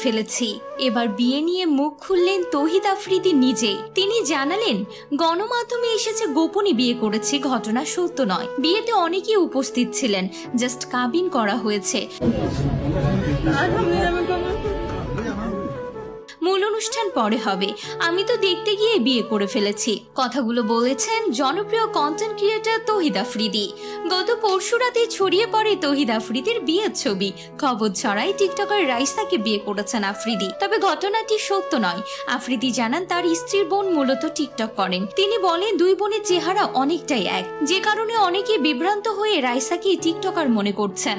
ফেলেছি। এবার বিয়ে নিয়ে মুখ খুললেন তৌহিদ আফ্রিদি নিজেই। তিনি জানালেন, গণমাধ্যমে এসেছে গোপনে বিয়ে করেছি, ঘটনা সত্য নয়। বিয়েতে অনেকেই উপস্থিত ছিলেন, জাস্ট কাবিন করা হয়েছে। মূল অনুষ্ঠান পরে হবে, আমি তো দেখতে গিয়ে বিয়ে করে ফেলেছি। কথাগুলো বলেছেন জনপ্রিয় কন্টেন্ট ক্রিয়েটর তৌহিদ আফ্রিদি। গত পরশু রাতে ছড়িয়ে পড়ে তৌহিদ আফ্রিদির বিয়ের ছবি। খবর ছড়ায় টিকটকার রাইসাকে বিয়ে করেছেন আফ্রিদি, তবে ঘটনাটি সত্য নয়। আফ্রিদি জানান তার স্ত্রীর বোন মূলত টিকটক করেন। তিনি বলেন দুই বোনের চেহারা অনেকটাই এক, যে কারণে অনেকে বিভ্রান্ত হয়ে রাইসাকে টিকটকার মনে করছেন।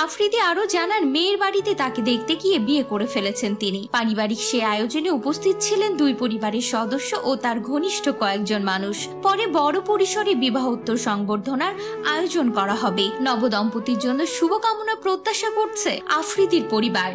আফ্রিদি আরো জানান মেয়ের বাড়িতে তাকে দেখতে গিয়ে বিয়ে করে ফেলেছেন তিনি। পারিবারিক সে আয়োজনে উপস্থিত ছিলেন দুই পরিবারের সদস্য ও তার ঘনিষ্ঠ কয়েকজন মানুষ। পরে বড় পরিসরে বিবাহোত্তর সংবর্ধনার আয়োজন করা হবে। নবদম্পতির জন্য শুভকামনা প্রত্যাশা করছে আফ্রিদির পরিবার।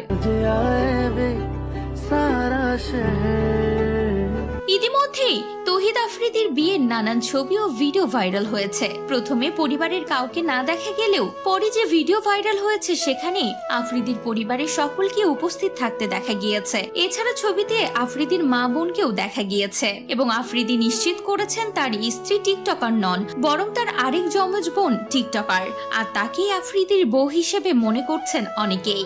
ইতিমধ্যেই তৌহিদ আফ্রিদির বিয়ের নানান ছবি ও ভিডিও ভাইরাল হয়েছে। প্রথমে পরিবারের কাউকে না দেখা গেলেও পরে যে ভিডিও ভাইরাল হয়েছে সেখানে আফ্রিদির পরিবারের সকলকে উপস্থিত থাকতে দেখা গিয়েছে। এছাড়া ছবিতে আফ্রিদির মা বোনকেও দেখা গিয়েছে এবং আফ্রিদি নিশ্চিত করেছেন তার স্ত্রী টিকটকার নন, বরং তার আরেক যমজ বোন টিকটকার, আর তাকেই আফ্রিদির বউ হিসেবে মনে করছেন অনেকেই।